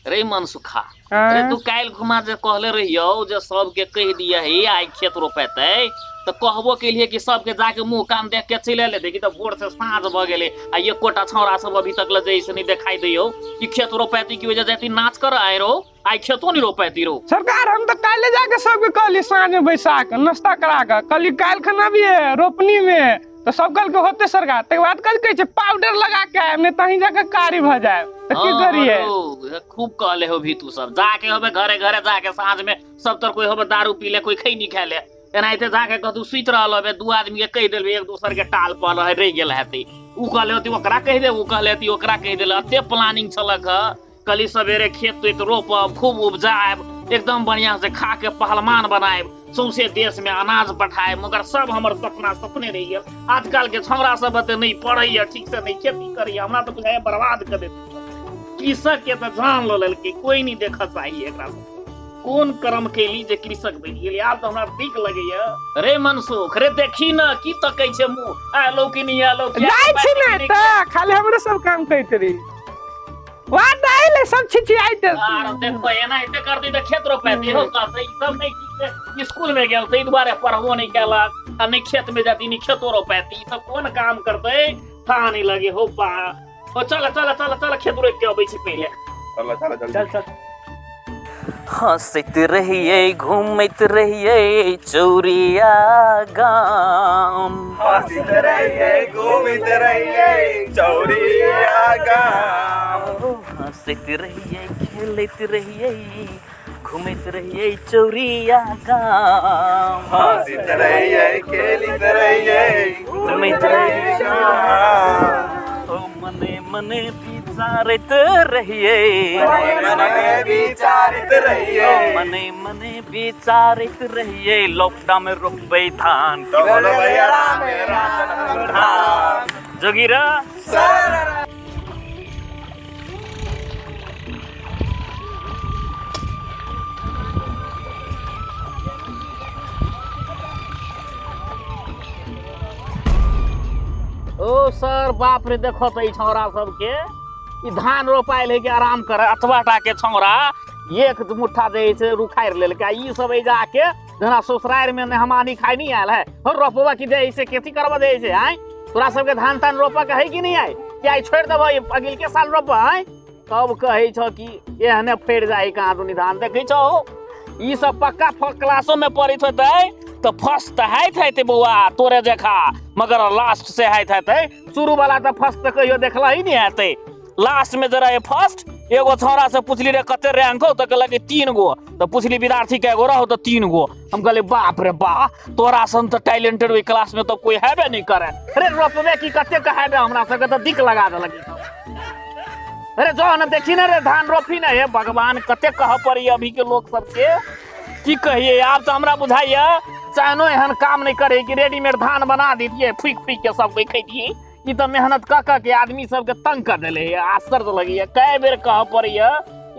रे मनसुखा, अरे तू काल घुमा जे कहले रहियो जे सबके कह दिया है आई खेत रोपेते तो कहबो के लिए कि सबके जाके मुंह कान देख के चले लेते कि तो भोर से साँझ भ गेले आ ये कोटा छौरा सब अभी तक जैसे नहीं दिखाई दियो कि खेत रोपेती की वजह जाती नाच कर आए रो आई खेतो नहीं रोपेती रो। सरकार हम तो काले जाके सबके कहली साँझ में बैसा के नाश्ता करा के कल काल खाना भी है रोपनी में तो सब कल के होते सरकार तक बात कल कहे पाउडर लगा के आए नहीं तहीं जाके कारी भ जाए तो की करिए। खूब कहले हो भी तू सब जाके होबे घरे घरे जाके साँझ में सब तर कोई होबे दारू पी ले कोई खई नहीं खा ले एनाइते जाके कहतू सुत रहल होबे दू आदमी के कह देलबे एक दूसर के टाल पर रह गेल हेती उ कहले होती ओकरा कह दे उ कहले होती ओकरा कह देले अते प्लानिंग छलक कली सवेरे खेत तो रोपब खूब उपजाएब एकदम बढ़िया से खा के पहलवान बनाएब सौंसे देश में अनाज पठाए मगर सब हमर सपना सपने रह गए। आजकल के छौरा सब नहीं पढ़े ठीक से नहीं खेती करे हमरा तो बुझाए बर्बाद कर देते कृषक के तो जान लो ललके कोई नहीं देखा चाहिए एकरा कौन कर्म केली जे कृषक बन गेली आब तो हमरा दिक लगैया। रे मनसुख रे देखी न की तकै छै मुंह आलो कि नहीं आलो जाय छी न त खाली हमरे सब काम करैत रही वा दाइले सब छिछियाइते आर देखो एना एते कर दी त खेत रोपाती हो का सही सब नहीं स्कूल में गेल तै दुबारे पढ़बो नहीं केलक आ नहीं खेत में जाती नहीं खेतो रोपाती सब कौन काम करते था नहीं लगे हो पा ओ चल चल चल चल खेत रोप के अबै छी पहिले चल चल चल चल हंसत रहिए घूमत रहिए चौरिया गाम हंसत रहिए घूमत रहिए चौरिया गाम हंसत रहिए खेलत रहिए घूमत रहिए चौरिया गाम हंसत रहिए खेलत रहिए घूमत रहिए ओ मने मने विचारत रहिए मने विचारित रहिए मने मने विचारित रहिए लॉकडाउन में रोपबै धान बोलो भैया राम राम जोगिरा ओ सर बाप रे देखो तो छौरा सबके ई धान रोपाइल है के आराम करे अथवाटा के छौरा एक मुट्ठा जे से रुखाइर लेलके ई सब ए जाके जना ससुराल में मेहमानी खाई नहीं आयल है और रोपवा की दे से खेती करबा दे से आय तोरा सबके धान तान रोपा के है कि नहीं आय क्या ई छोड़ देबो अगिल के साल रोपा आय तब कहे छ कि एहने फेड़ जाई कहां दुनी धान देखे छो ई सब पक्का क्लासों में पढ़ित होतै तो फर्स्ट है बउआ तोरे देखा मगर लास्ट से है शुरू वाला तो फर्स्ट तो कहियो देखला ही नहीं है लास्ट में जरा ये फर्स्ट एगो छौरा से पूछली रे कते रैंक हो तो कहलक 3 गो तो पूछली विद्यार्थी के एगो रहो तो 3 गो हम कहले बाप रे बा तोरा सन तो टैलेंटेड ओई क्लास में तो कोई हैबे नहीं करे अरे रोपवे की कते कहेबे हमरा सबके तो दिक लगा देलक अरे जो न देखी ना रे धान रोपी ना हे भगवान कते कह पड़ी अभी के लोग सबके की कहिए आप तो हमरा बुझाइए चाहनो एहन काम नहीं करे कि रेडीमेड धान बना दीजिए फूक फूक के सब खैतिए ई तो मेहनत क के आदमी सबके तंग कर देले है आश्चर्य लगी है कई बेर कह पड़ी है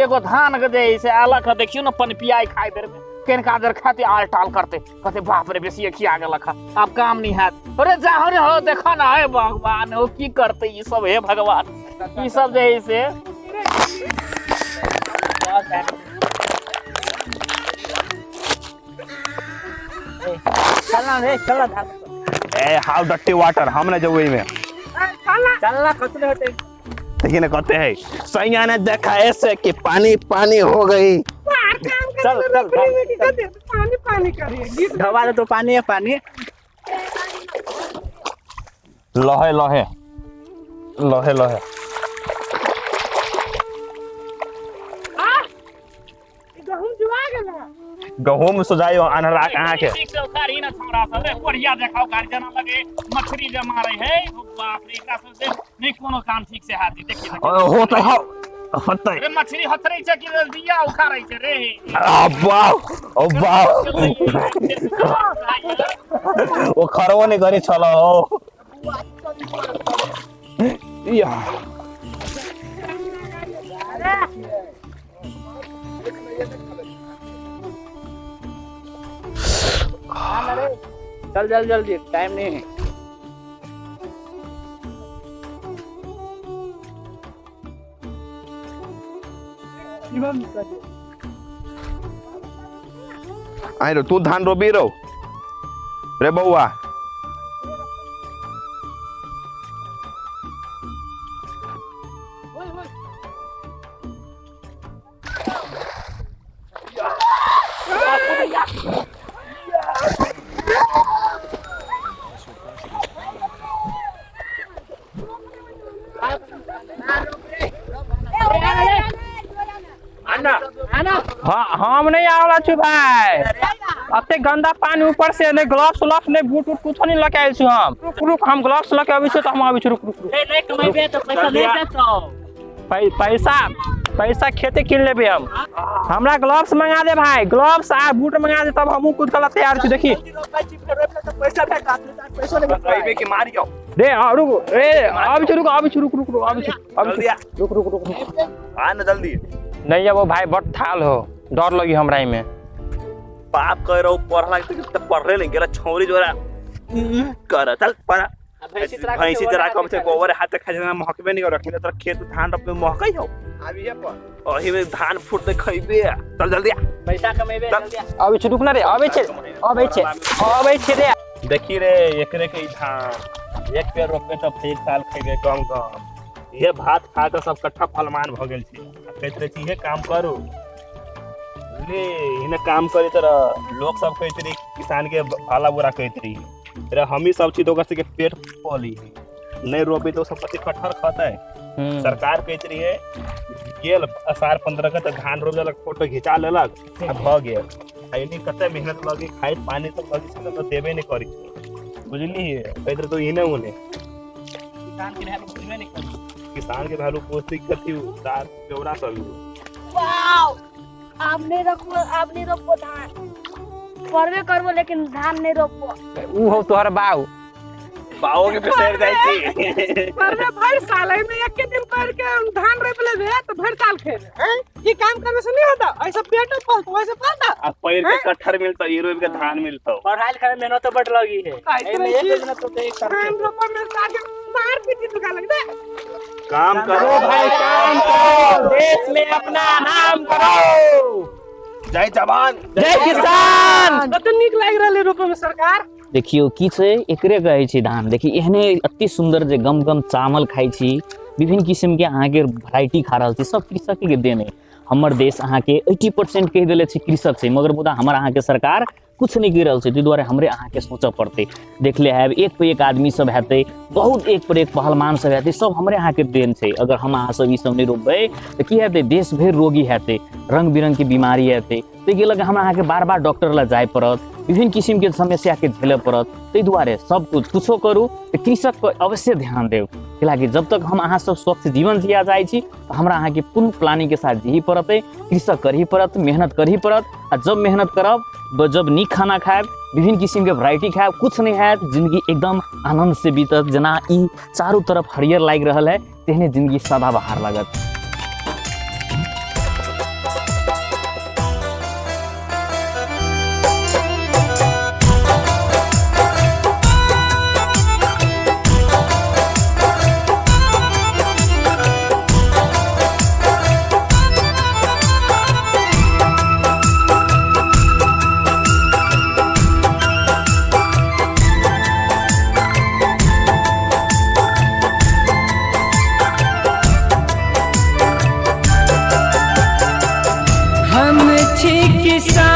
एगो धान के जे से अलग देखियो न पनपियाई खाई बेर में केनका देर खाते आल टाल करते कहते बाप रे बेसी खिया गेलक अब काम नहीं है अरे जाहो रे हो देखो ना हे भगवान हो की करते ई सब हे भगवान ई सब जे से चलना रे चलना धान ए हाउ डट्टी वाटर हमने जो वही में चलना कतले होते लेकिन कहते हैं सैया ने देखा ऐसे कि पानी पानी हो गई चल चल पानी पानी करिए ढवा तो पानी है पानी लहे लहे लहे लहे गहूं जुआ गेला गहूम सुजाइयो अनहरा कहां के ठीक से उखाड़ी ना छौरा सब रे बढ़िया देखाओ गाड़ी जना लगे मछली जे मारे है बाप रे एकरा सब से नहीं कोनो काम ठीक से हाथी देखी हो तो होतै रे मछली हथरै छै कि बिया उखाड़ै छै रे अब्बा अब्बा ओ खरवा ने गरी छलो या चल जल्दी जल्दी टाइम नहीं है आई रो तू धान रोबी रो रे बउआ हाँ हम नहीं आवला छु भाई अते गंदा पानी ऊपर से ने ग्लव्स उलव्स ने बूट उट कुछ नहीं लगे आइल छु हम रुक हम ग्लव्स लगे अभी से तो हम अभी रुक नहीं कमेबे तो पैसा दे देतो पैसा खेते किन लेबे हम हमरा ग्लव्स मंगा दे भाई ग्लव्स आ बूट मंगा दे तब हमहू कुछ गलत तैयार छु देखी पैसा भेटा पैसा नहीं कहबे कि मार जाओ रे रुक रे अभी रुक आ न जल्दी नहीं वो भाई बट थाल हो डर लगी हमरा में बाप कह रहा हूँ पढ़ला तो पढ़ले नहीं गेला छौरी जोरा कर चल पढ़ा भैंसी जरा कम से गोबर हाथ खा जना महकबे नहीं रखले तो खेत धान रोपे महकई हो अभी ये पर ओही में धान फूट दे खइबे चल जल्दी पैसा कमेबे जल्दी अभी रुक ना रे अबे छे रे देखी रे एकरे के धान एक पेड़ रोपे तो फिर साल खइबे कम ये भात खा के सब कट्ठा फलमान भ गेल छी कहत रहे छी ये काम करू ले इने काम करे तर लोग सब कहत रही किसान के भाला बुरा कहत रही रे हम ही सब चीज ओकर से के पेट पाली नहीं रोपे तो सब पति कटहर खाता है सरकार कहत रही है गेल असार 15 का तो धान रोप देलक फोटो खिंचा लेलक आ भ गेल आइनी कते मेहनत लगी खाइत पानी सब लगी से तो देबे नहीं करी बुझली कहत रहे तो इने उने किसान के वैल्यू बुझबे नहीं करी किसान के वैल्यू पोस्टिंग करती दार पेवड़ा सब वाओ आपने रोपो धान करबे करबो लेकिन धान नहीं रोपो ऊ हो तोहर बाऊ के पेसर जाई छी करबे भर साल में एक दिन कर के धान रोप लेबे तो भर साल खेबे हैं ये काम करने से नहीं होता ऐसा पेट पलतो वैसे पलता आ पैर के कट्ठर मिलता हीरो के धान मिलता पढ़ाई लिखाई में मेहनत तो बड़ लगी है एमे एक मेहनत तो एक करके रोपो में सागे मार पीटी दुका लग दे काम करो भाई काम करो देश में अपना नाम करो जय जवान जय किसान कत निक लाग रहले रोपो में सरकार देखियो की छै एकरे कहै छै धान देखी एहने अति सुंदर जे गम गम चावल खाइ छी विभिन्न किस्म के अहाँ के वैरायटी खा रहल छी सब कृषक के देन है हमर देश अहाँ के 80% कह देले छै कृषक छै मगर मुदा हमर अहाँ के सरकार कुछ नहीं कर रहल छै तै दुआरे हमरे अहाँ के सोचऽ पड़तै देख ले है एक पे एक आदमी सब हेतै बहुत एक पर एक पहलवान सब हेतै सब हमरे अहाँ के देन छै अगर हम अहाँ सब ई सब नहीं रोपबै त की हेतै देश भर रोगी हेतै रंग बिरंग के बीमारी हेतै तै के लगे हमरा अहाँ के बार-बार डॉक्टर ला जाय पड़त विभिन्न किस्म के समस्या के झेले पड़त तै दुआरे सब कुछो करू त कृषक को अवश्य ध्यान देव कियाकि जब तक हम अहाँ सब स्वस्थ जीवन जिया जाय छी त हमरा अहाँ के पूर्ण प्लानिंग के साथ जी पड़तै कृषक करही पड़त मेहनत करही पड़त आ जब मेहनत करब जब नीक खाना खाएब विभिन्न किस्म के वैरायटी खाएब कुछ नहीं है जिंदगी एकदम आनंद से बीतत जना ई चारों तरफ हरियर लाग रहल है तेहने जिंदगी सदाबहार लागत हम छी किसान।